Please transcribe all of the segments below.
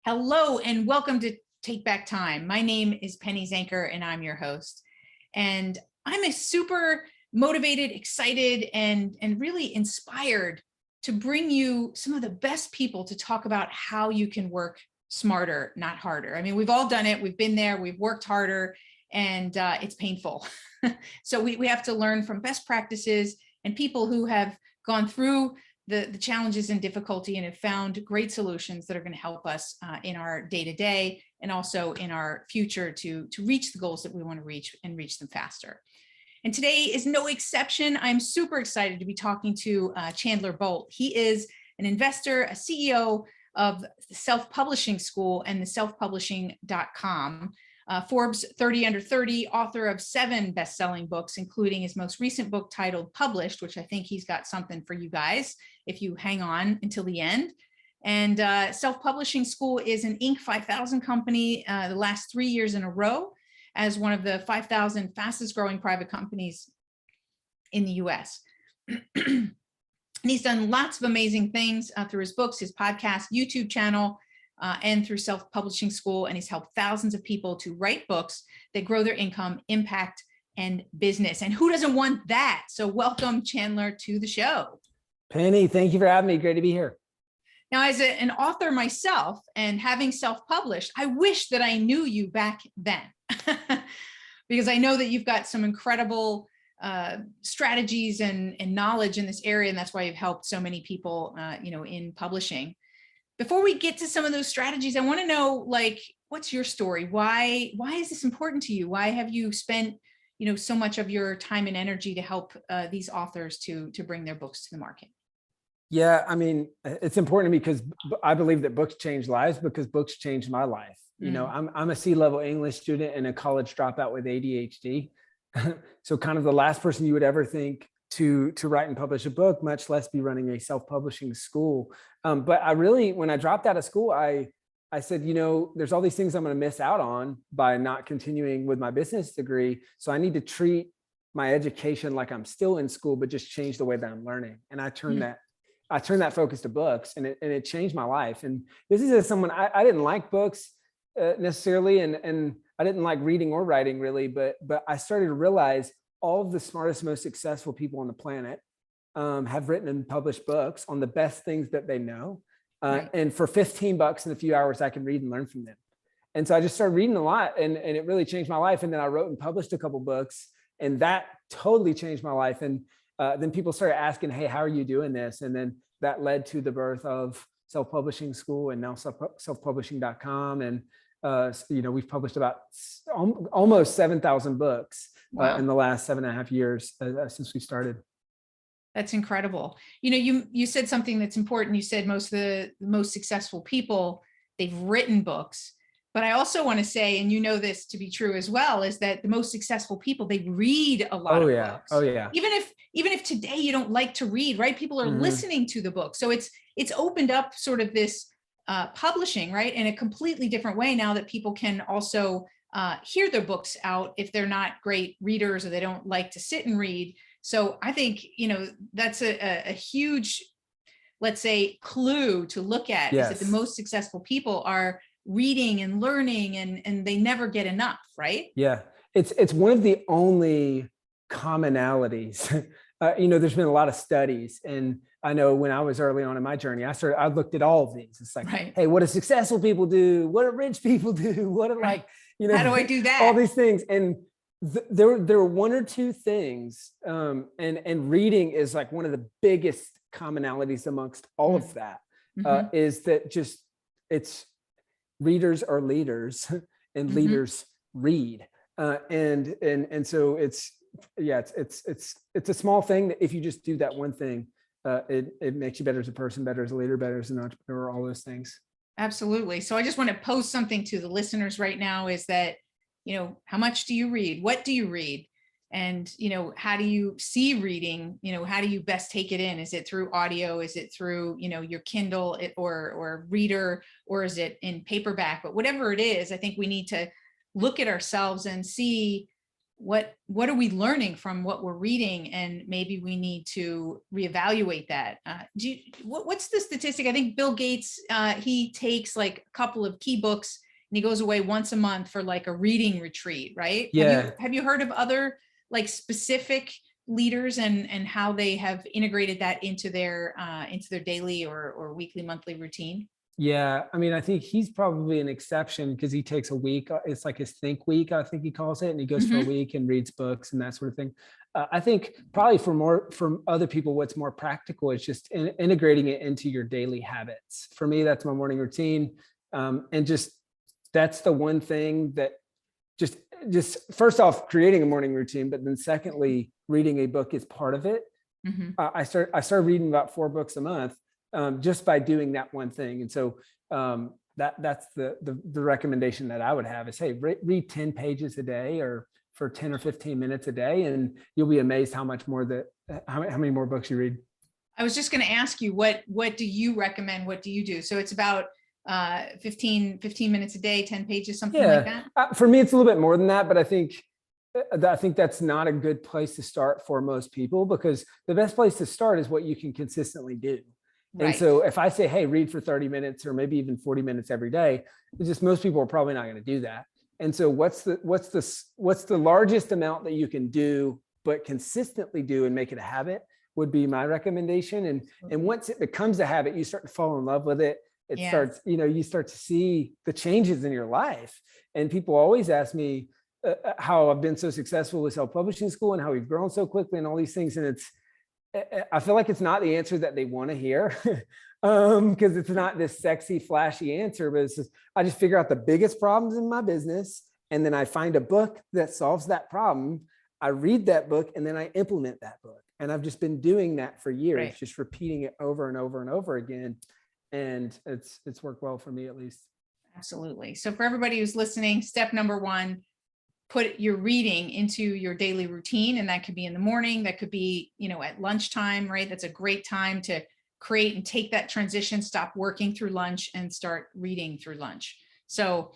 Hello and welcome to Take Back Time. My name is Penny Zenker and I'm your host. And I'm a super motivated, excited, and really inspired to bring you some of the best people to talk about how you can work smarter, not harder. I mean, we've all done it. We've been there. We've worked harder and it's painful. So we have to learn from best practices and people who have gone through the challenges and difficulty and have found great solutions that are going to help us in our day-to-day and also in our future to reach the goals that we want to reach and reach them faster. And today is no exception. I'm super excited to be talking to Chandler Bolt. He is an investor, a CEO of the Self-Publishing School and the selfpublishing.com. Forbes 30 Under 30, author of 7 best-selling books, including his most recent book titled Published, which I think he's got something for you guys if you hang on until the end. And Self-Publishing School is an Inc. 5000 company the last 3 years in a row as one of the 5,000 fastest growing private companies in the US. And he's done lots of amazing things through his books, his podcast, YouTube channel, and through Self-Publishing School, and he's helped thousands of people to write books that grow their income, impact, and business. And who doesn't want that? So welcome, Chandler, to the show. Penny, thank you for having me. Great to be here. Now, as an author myself and having self-published, I wish that I knew you back then, because I know that you've got some incredible strategies and knowledge in this area, and that's why you've helped so many people, in publishing. Before we get to some of those strategies, I want to know, what's your story? Why is this important to you? Why have you spent, so much of your time and energy to help these authors to bring their books to the market? Yeah, I mean, it's important to me because I believe that books change lives because books changed my life. I'm a C-level English student and a college dropout with ADHD. So kind of the last person you would ever think to write and publish a book, much less be running a self-publishing school. But I really, when I dropped out of school, I said, there's all these things I'm going to miss out on by not continuing with my business degree. So I need to treat my education like I'm still in school, but just change the way that I'm learning. And I turned that focus to books, and it changed my life. And this is as someone, I didn't like books necessarily, and I didn't like reading or writing really, but I started to realize all of the smartest, most successful people on the planet have written and published books on the best things that they know. Right. And for $15 in a few hours, I can read and learn from them. And so I just started reading a lot, and it really changed my life. And then I wrote and published a couple books, and that totally changed my life. And then people started asking, hey, how are you doing this? And then that led to the birth of Self-Publishing School and now selfpublishing.com. And we've published about almost 7,000 books. Wow. In the last 7.5 years since we started. That's incredible. You said something that's important. You said most of the most successful people, they've written books. But I also want to say, and this to be true as well, is that the most successful people, they read a lot of books. Oh yeah. Even if today you don't like to read, right? People are listening to the book. So it's opened up sort of this publishing, right, in a completely different way now that people can also hear their books out if they're not great readers or they don't like to sit and read. So I think, that's a huge, let's say, clue to look at. Yes. Is that the most successful people are reading and learning and they never get enough, right? Yeah, it's one of the only commonalities. There's been a lot of studies, and I know when I was early on in my journey, I looked at all of these. It's like, right. Hey, what do successful people do? What do rich people do? What do how do I do that? All these things. And there were one or two things. And reading is like one of the biggest commonalities amongst all of that, is that just it's readers are leaders and leaders read. And so it's a small thing that if you just do that one thing, it makes you better as a person, better as a leader, better as an entrepreneur, all those things. Absolutely. So I just want to pose something to the listeners right now is that, how much do you read? What do you read? And, how do you see reading? How do you best take it in? Is it through audio? Is it through, your Kindle or reader, or is it in paperback? But whatever it is, I think we need to look at ourselves and see what are we learning from what we're reading, and maybe we need to reevaluate that. What's the statistic? I think Bill Gates, he takes like a couple of key books and he goes away once a month for like a reading retreat, right? Yeah. Have you heard of other like specific leaders and how they have integrated that into their daily or weekly, monthly routine? Yeah, I mean, I think he's probably an exception because he takes a week. It's like his think week, I think he calls it, and he goes for a Mm-hmm. week and reads books and that sort of thing. I think probably for other people, what's more practical is just integrating it into your daily habits. For me, that's my morning routine, and just that's the one thing that just first off creating a morning routine, but then secondly, reading a book is part of it. Mm-hmm. I started reading about 4 books a month just by doing that one thing. And so that's the recommendation that I would have is, hey, read 10 pages a day or for 10 or 15 minutes a day, and you'll be amazed how many more books you read. I was just going to ask you, what do you recommend? What do you do? So it's about 15 minutes a day, 10 pages, something like that? For me, it's a little bit more than that, but I think that's not a good place to start for most people, because the best place to start is what you can consistently do. And Right. so if I say, hey, read for 30 minutes or maybe even 40 minutes every day, it's just most people are probably not going to do that. And so what's the largest amount that you can do, but consistently do and make it a habit would be my recommendation. And once it becomes a habit, you start to fall in love with it. It Yeah. starts, you start to see the changes in your life. And people always ask me how I've been so successful with self-publishing school and how we've grown so quickly and all these things. And I feel like it's not the answer that they want to hear, because it's not this sexy, flashy answer, but it's just, I just figure out the biggest problems in my business. And then I find a book that solves that problem. I read that book and then I implement that book. And I've just been doing that for years, Right. just repeating it over and over and over again. And it's worked well for me, at least. Absolutely. So for everybody who's listening, step number 1, put your reading into your daily routine. And that could be in the morning, that could be, at lunchtime, right? That's a great time to create and take that transition, stop working through lunch and start reading through lunch. So,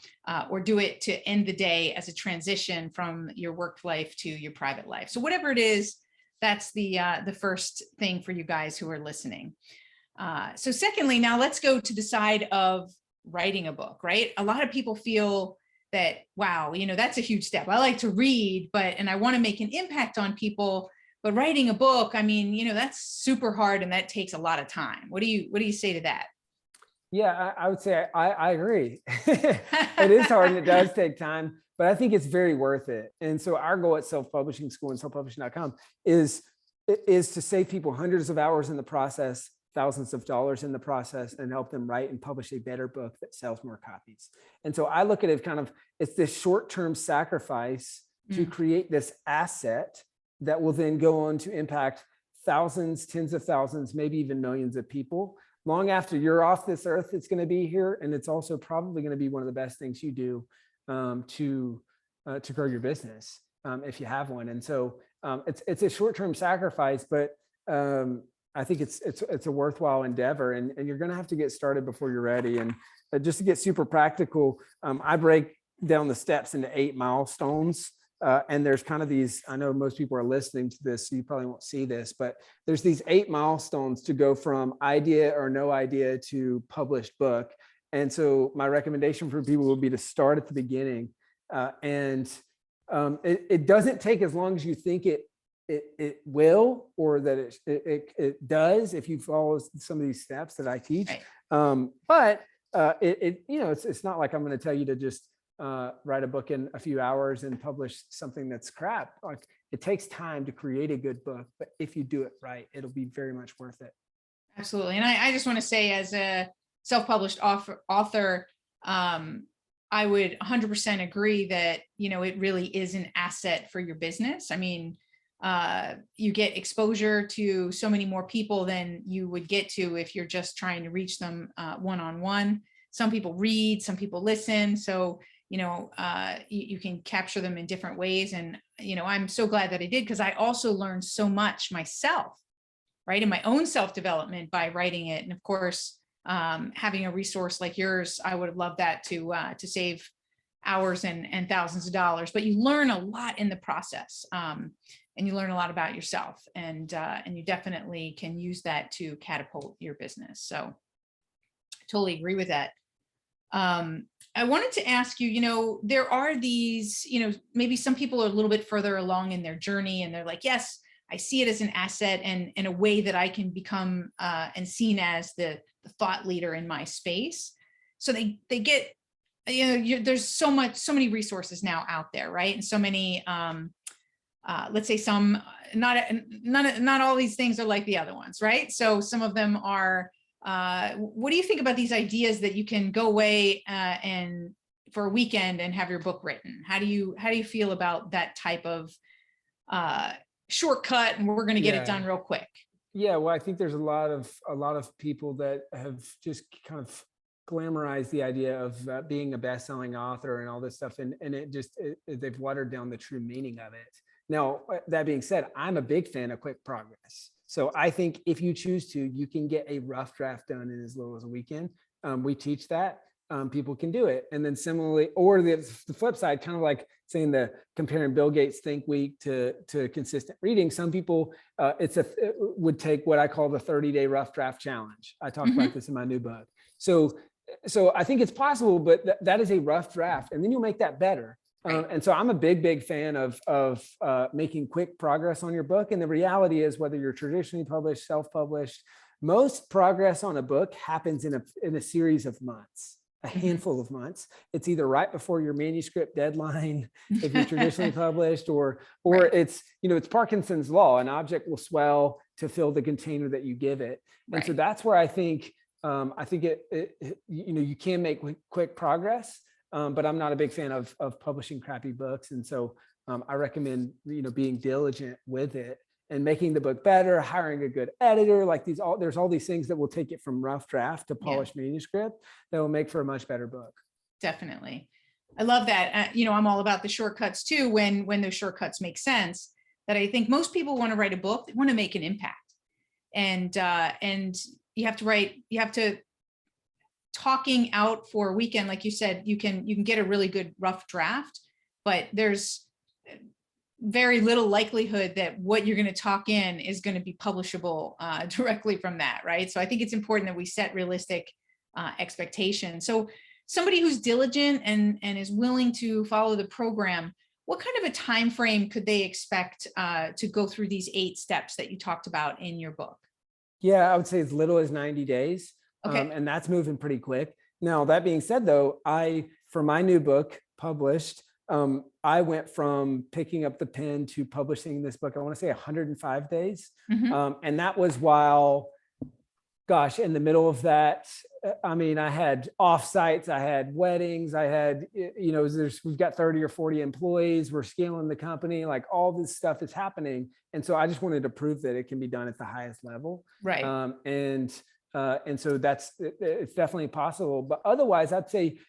or do it to end the day as a transition from your work life to your private life. So whatever it is, that's the first thing for you guys who are listening. So secondly, now let's go to the side of writing a book, right? A lot of people feel that, wow, that's a huge step. I like to read, and I want to make an impact on people, but writing a book, that's super hard and that takes a lot of time. What do you say to that? Yeah, I would say I agree. It is hard and it does take time, but I think it's very worth it. And so our goal at Self-Publishing School and selfpublishing.com is to save people hundreds of hours in the process, thousands of dollars in the process, and help them write and publish a better book that sells more copies. And so I look at it it's this short-term sacrifice to create this asset that will then go on to impact thousands, tens of thousands, maybe even millions of people. Long after you're off this earth, it's going to be here. And it's also probably going to be one of the best things you do to grow your business, if you have one. And so it's a short-term sacrifice, but I think it's a worthwhile endeavor, and you're going to have to get started before you're ready. And just to get super practical, I break down the steps into 8 milestones. And there's kind of these, I know most people are listening to this, so you probably won't see this, but there's these 8 milestones to go from idea or no idea to published book. And so my recommendation for people would be to start at the beginning. It doesn't take as long as you think it will, or that it does if you follow some of these steps that I teach. Right. But it's not like I'm going to tell you to just write a book in a few hours and publish something that's crap. Like, it takes time to create a good book, but if you do it right, it'll be very much worth it. Absolutely. And I just want to say, as a self-published author, I would 100% agree that, it really is an asset for your business. You get exposure to so many more people than you would get to if you're just trying to reach them one-on-one. Some people read, some people listen. So, you can capture them in different ways. And, I'm so glad that I did, because I also learned so much myself, right, in my own self-development by writing it. And of course, having a resource like yours, I would have loved that to save hours and thousands of dollars, but you learn a lot in the process. And you learn a lot about yourself, and you definitely can use that to catapult your business. So I totally agree with that. I wanted to ask you, there are these, maybe some people are a little bit further along in their journey and they're like, yes, I see it as an asset and in a way that I can become and seen as the thought leader in my space. So they get, there's so many resources now out there, right? And so many, let's say some, not all these things are like the other ones, right? So some of them are, what do you think about these ideas that you can go away and for a weekend and have your book written? How do you feel about that type of shortcut and we're going to get it done real quick? Yeah, well, I think there's a lot of people that have just kind of glamorized the idea of being a best-selling author and all this stuff, and they've watered down the true meaning of it. Now, that being said, I'm a big fan of quick progress. So I think if you choose to, you can get a rough draft done in as little as a weekend. We teach that. People can do it. And then similarly, or the flip side, kind of like saying the comparing Bill Gates Think Week to consistent reading. Some people, it would take what I call the 30-day rough draft challenge. I talk about this in my new book. So I think it's possible, but that is a rough draft, and then you'll make that better. And so I'm a big fan of making quick progress on your book. And the reality is, whether you're traditionally published, self-published, most progress on a book happens in a series of months, a handful of months. It's either right before your manuscript deadline, if you're traditionally published, or it's, it's Parkinson's law. An object will swell to fill the container that you give it. And so that's where I think you can make quick progress. But I'm not a big fan of publishing crappy books. And so I recommend, being diligent with it and making the book better, hiring a good editor, there's all these things that will take it from rough draft to polished manuscript that will make for a much better book. Definitely. I love that. I'm all about the shortcuts too, when those shortcuts make sense. That I think most people want to write a book, they want to make an impact. And you have to talking out for a weekend, like you said, you can get a really good rough draft, but there's very little likelihood that what you're going to talk in is going to be publishable directly from that, right? So I think it's important that we set realistic expectations. So somebody who's diligent and is willing to follow the program, what kind of a time frame could they expect to go through these 8 steps that you talked about in your book? Yeah, I would say as little as 90 days. Okay. And that's moving pretty quick. Now, that being said, though, for my new book published, I went from picking up the pen to publishing this book, I want to say 105 days. And that was while, gosh, in the middle of that, I had offsites, I had weddings, I had, we've got 30 or 40 employees, we're scaling the company, like all this stuff is happening. And so I just wanted to prove that it can be done at the highest level. Right. And so it's definitely possible, but otherwise I'd say,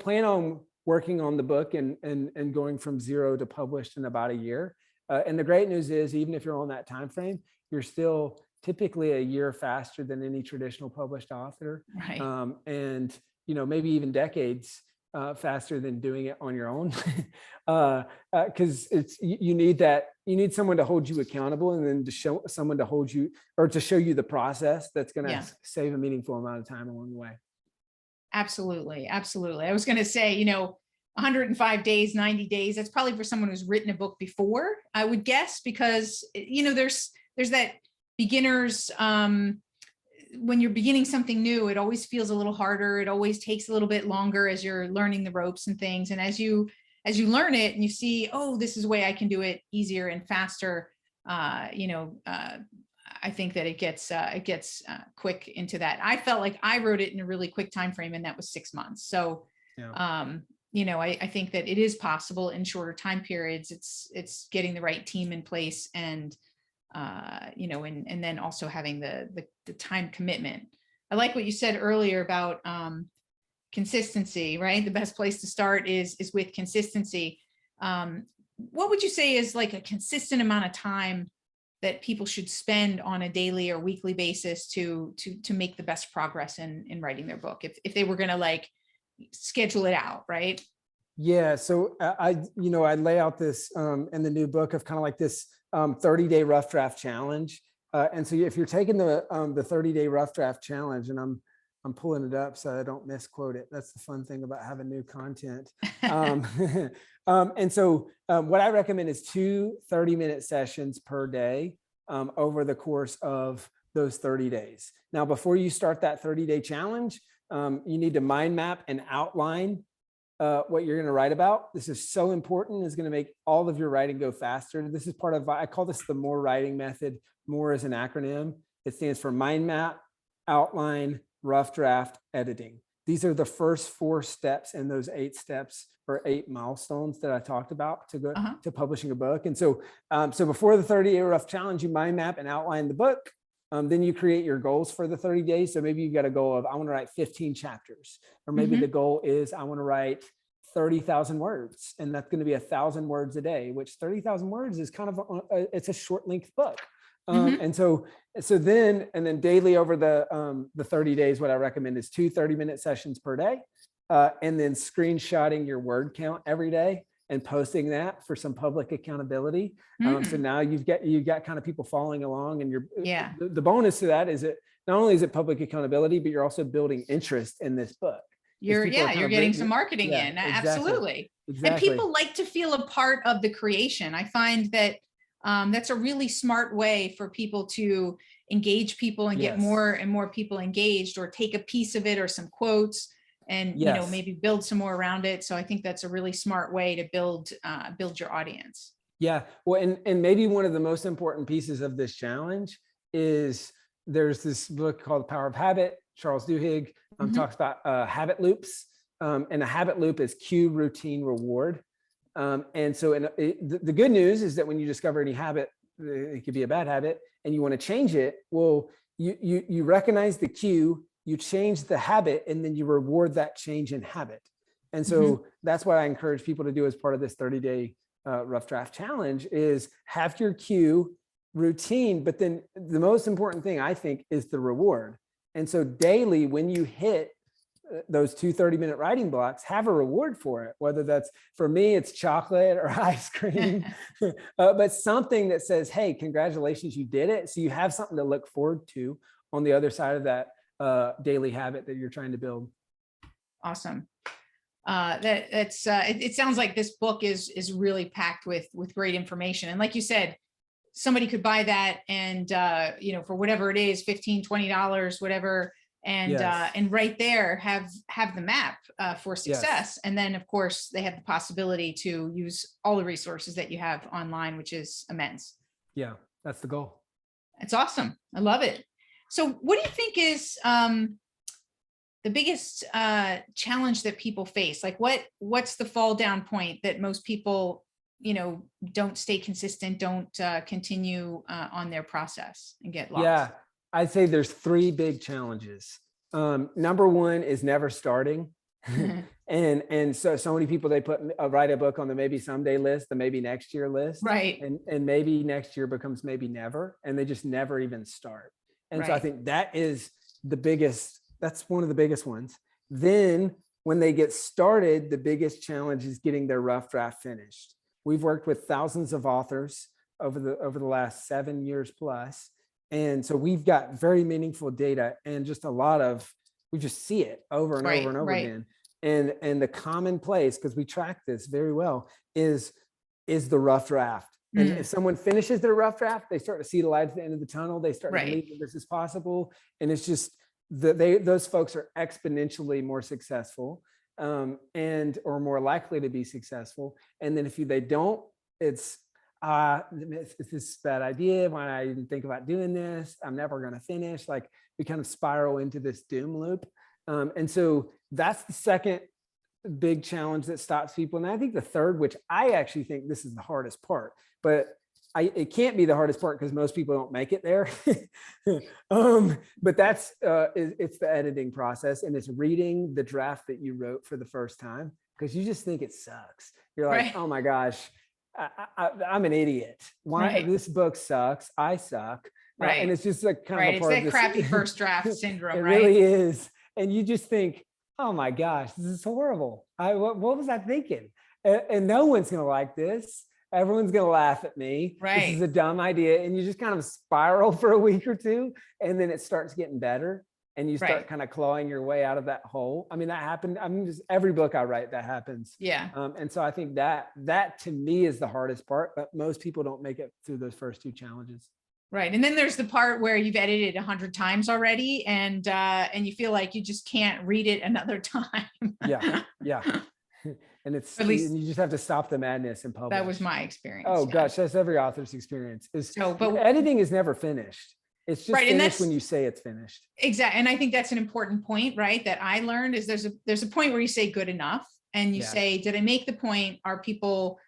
plan on working on the book and going from 0 to published in about a year. And the great news is, even if you're on that time frame, you're still typically a year faster than any traditional published author. Right. And, maybe even decades faster than doing it on your own. Because you need someone to hold you accountable, and then to show someone to hold you, or to show you the process that's going to save a meaningful amount of time along the way. Absolutely. Absolutely. I was going to say, 105 days, 90 days, that's probably for someone who's written a book before, I would guess, because, there's that beginners, when you're beginning something new, it always feels a little harder. It always takes a little bit longer as you're learning the ropes and things. And as you learn it and you see, oh, this is a way I can do it easier and faster, I think that it gets quick into that. I felt like I wrote it in a really quick time frame, and that was 6 months. So, I think that it is possible in shorter time periods. It's getting the right team in place, and and then also having the time commitment. I like what you said earlier about consistency, right? The best place to start is with consistency. What would you say is like a consistent amount of time that people should spend on a daily or weekly basis to make the best progress in writing their book, if they were going to like schedule it out, right? Yeah. So I lay out this in the new book of kind of like this 30-day rough draft challenge. And so if you're taking the 30-day rough draft challenge, and I'm pulling it up so I don't misquote it. That's the fun thing about having new content. Um, what I recommend is 2 30-minute sessions per day over the course of those 30 days. Now, before you start that 30-day challenge, you need to mind map and outline what you're going to write about. This is so important. It's going to make all of your writing go faster. This is part of, I call this the MORE writing method. MORE is an acronym. It stands for mind map, outline, rough draft, editing. These are the first 4 steps in those 8 steps or 8 milestones that I talked about to go to publishing a book. And so before the 30-day rough challenge, you mind map and outline the book. Then you create your goals for the 30 days. So maybe you got a goal of, I want to write 15 chapters, or maybe the goal is I want to write 30,000 words, and that's going to be 1,000 words a day, which 30,000 words is kind of, it's a short length book. And then daily over the 30 days, what I recommend is 2 30-minute sessions per day. And then screenshotting your word count every day and posting that for some public accountability. So now you've got kind of people following along, and the bonus to that is that not only is it public accountability, but you're also building interest in this book. You're getting some marketing in. Exactly. Absolutely. Exactly. And people like to feel a part of the creation. I find that that's a really smart way for people to engage people and get more and more people engaged, or take a piece of it or some quotes and maybe build some more around it. So I think that's a really smart way to build your audience. Yeah. Well, and maybe one of the most important pieces of this challenge is there's this book called The Power of Habit. Charles Duhigg talks about habit loops. And a habit loop is cue, routine, reward. And so the good news is that when you discover any habit, it could be a bad habit, and you want to change it, well, you recognize the cue, you change the habit, and then you reward that change in habit. And so that's what I encourage people to do as part of this 30-day rough draft challenge is have your cue, routine, but then the most important thing I think is the reward. And so daily, when you hit those 2 30-minute writing blocks, have a reward for it, whether that's, for me, it's chocolate or ice cream, but something that says, hey, congratulations, you did it. So you have something to look forward to on the other side of that daily habit that you're trying to build. Awesome. It sounds like this book is really packed with great information. And like you said, somebody could buy that and, for whatever it is, $15, $20, whatever. And right there have the map for success. And then of course they have the possibility to use all the resources that you have online, which is immense. Yeah, that's the goal. It's awesome. I love it. So what do you think is the biggest challenge that people face? Like what's the fall down point that most people, don't stay consistent, don't continue on their process and get lost? Yeah, I'd say there's 3 big challenges. Number 1 is never starting. and so many people, they write a book on the maybe someday list, the maybe next year list. Right. And maybe next year becomes maybe never, and they just never even start. And so I think that is that's one of the biggest ones. Then when they get started, the biggest challenge is getting their rough draft finished. We've worked with thousands of authors over the last 7 years plus. And so we've got very meaningful data and just we just see it over and over and over again. And the common place, because we track this very well, is the rough draft. And if someone finishes their rough draft, they start to see the light at the end of the tunnel. They start to believe that this is possible. And it's just those folks are exponentially more successful or more likely to be successful. And then if they don't, it's this bad idea. Why did I even think about doing this? I'm never going to finish. Like we kind of spiral into this doom loop. And so that's the second big challenge that stops people. And I think the third, which I actually think this is the hardest part, but it can't be the hardest part because most people don't make it there. But that's it's the editing process, and it's reading the draft that you wrote for the first time because you just think it sucks. You're like, oh my gosh, I'm an idiot. Why this book sucks? I suck. And it's just like kind of a part it's of that crappy first draft syndrome. It really is. And you just think, oh my gosh, this is horrible. What was I thinking? And no one's going to like this. Everyone's going to laugh at me. This is Right. a dumb idea. And you just kind of spiral for a week or two. And then it starts getting better. And you start Right. kind of clawing your way out of that hole. I mean, that happened. I mean, just every book I write, that happens. Yeah. And so I think that to me is the hardest part, but most people don't make it through those first two challenges. Right. And then there's the part where you've edited 100 times already and you feel like you just can't read it another time. Yeah. Yeah. And At least and you just have to stop the madness and publish. that was my experience. Oh yeah. gosh, that's every author's experience. But Editing is never finished. It's just right, and finished that's when you say it's finished. exactly. And I think that's an important point, right? That I learned is there's a point where you say good enough and you Yeah. say, did I make the point? Are people,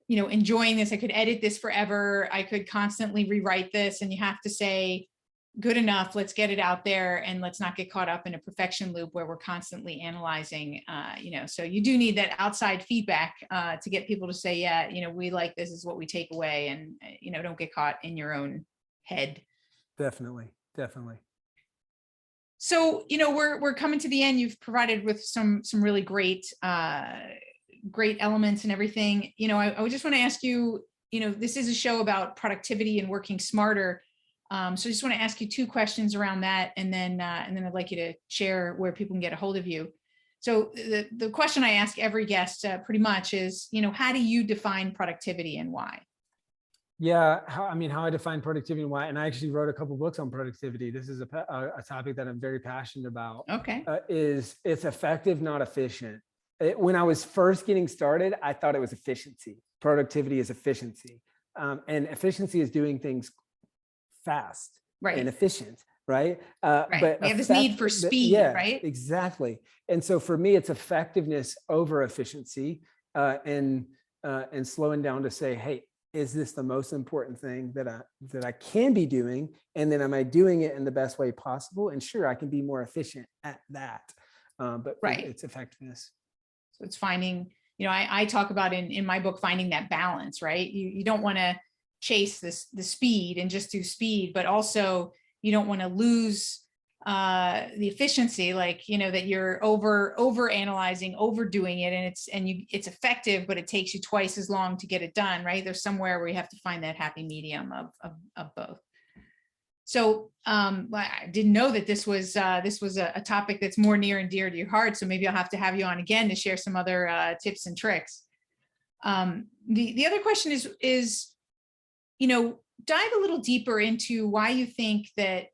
enjoying this? I could edit this forever. I could constantly rewrite this. And you have to say, good enough, let's get it out there and let's not get caught up in a perfection loop where we're constantly analyzing, so you do need that outside feedback to get people to say, yeah, we like this is what we take away and, don't get caught in your own head. Definitely. Definitely. So, we're coming to the end. You've provided with some really great elements and everything. I would just want to ask you, this is a show about productivity and working smarter. So I just want to ask you two questions around that. And then I'd like you to share where people can get a hold of you. So the question I ask every guest pretty much is, how do you define productivity and why? Yeah. How I define productivity and why, and I actually wrote a couple books on productivity. This is a topic that I'm very passionate about. Okay. Is it's effective, not efficient. When I was first getting started, I thought it was efficiency. Productivity is efficiency. And efficiency is doing things fast Right. and efficient, right? Right. But we have this need for speed, yeah, right? Exactly. And so for me, it's effectiveness over efficiency, and slowing down to say, hey, is this the most important thing that I can be doing? And then am I doing it in the best way possible? And sure, I can be more efficient at that. But Right. it's effectiveness. So it's finding, I talk about in my book, finding that balance, right? You don't want to chase the speed and just do speed, but also you don't want to lose the efficiency, like, that you're over analyzing, overdoing it. And it's effective, but it takes you twice as long to get it done, right? There's somewhere where you have to find that happy medium of both. So I didn't know that this was a topic that's more near and dear to your heart. So maybe I'll have to have you on again to share some other tips and tricks. The other question is, dive a little deeper into why you think that,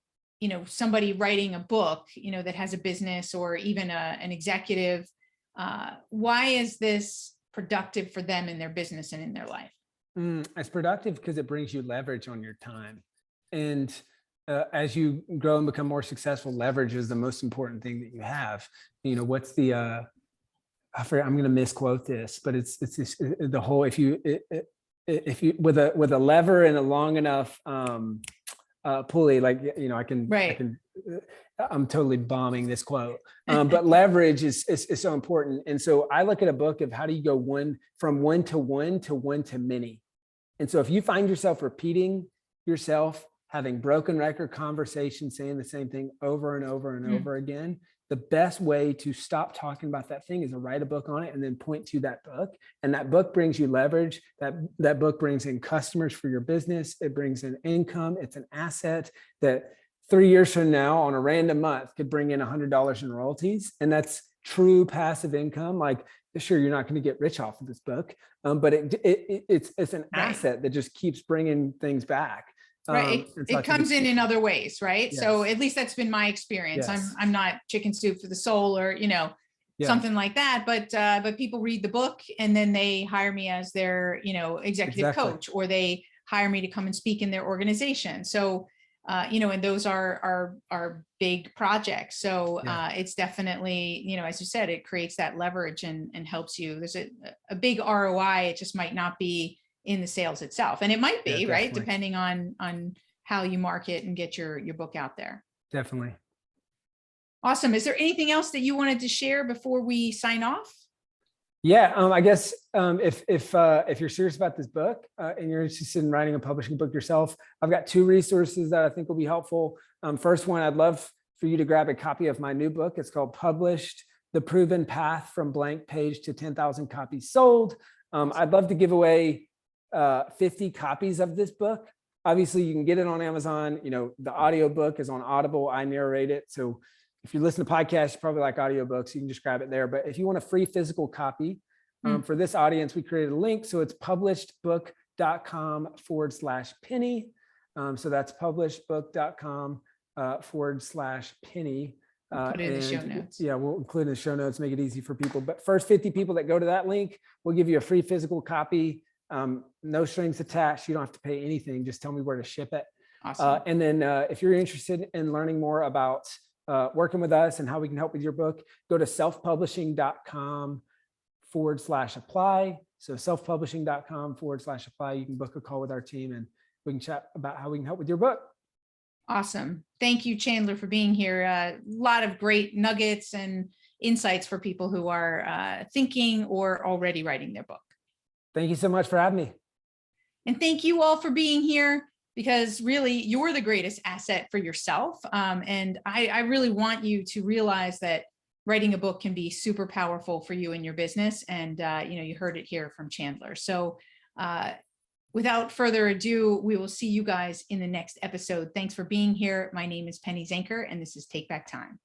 somebody writing a book, that has a business or even an executive, why is this productive for them in their business and in their life? It's productive because it brings you leverage on your time. And as you grow and become more successful, leverage is the most important thing that you have. What's the, I'm going to misquote this, but it's this, the whole, if you with a lever and a long enough pulley, like, I'm totally bombing this quote, but leverage is so important. And so I look at a book of how do you go from one to one to many. And so if you find yourself repeating yourself, having broken record conversations, saying the same thing over and over and over again, the best way to stop talking about that thing is to write a book on it and then point to that book. And that book brings you leverage. That book brings in customers for your business. It brings in income. It's an asset that 3 years from now on a random month could bring in $100 in royalties. And that's true passive income. Like, sure, you're not going to get rich off of this book, but it's an asset that just keeps bringing things back. Right. It comes in other ways, right? Yes. So at least that's been my experience. Yes. I'm not chicken soup for the soul or, something like that. But people read the book and then they hire me as their, executive coach, or they hire me to come and speak in their organization. So, and those are big projects. So it's definitely, as you said, it creates that leverage and helps you. There's a big ROI. It just might not be in the sales itself. And it might be, right, depending on how you market and get your book out there. Definitely. Awesome. Is there anything else that you wanted to share before we sign off? Yeah, I guess if you're serious about this book and you're interested in writing and publishing a book yourself, I've got 2 resources that I think will be helpful. First one, I'd love for you to grab a copy of my new book. It's called Published, The Proven Path from Blank Page to 10,000 Copies Sold. I'd love to give away 50 copies of this book. Obviously, you can get it on Amazon. You know, the audiobook is on Audible. I narrate it. So if you listen to podcasts, you probably like audiobooks. You can just grab it there. But if you want a free physical copy, for this audience, we created a link. So it's publishedbook.com/penny. So that's publishedbook.com/penny. Put it in the show notes. Yeah, we'll include in the show notes, make it easy for people. But first 50 people that go to that link, we'll give you a free physical copy. No strings attached. You don't have to pay anything. Just tell me where to ship it. Awesome. And then if you're interested in learning more about working with us and how we can help with your book, go to selfpublishing.com/apply. So selfpublishing.com/apply. You can book a call with our team and we can chat about how we can help with your book. Awesome. Thank you, Chandler, for being here. A lot of great nuggets and insights for people who are thinking or already writing their book. Thank you so much for having me. And thank you all for being here, because really you're the greatest asset for yourself. And I really want you to realize that writing a book can be super powerful for you and your business. And, you heard it here from Chandler. So without further ado, we will see you guys in the next episode. Thanks for being here. My name is Penny Zenker, and this is Take Back Time.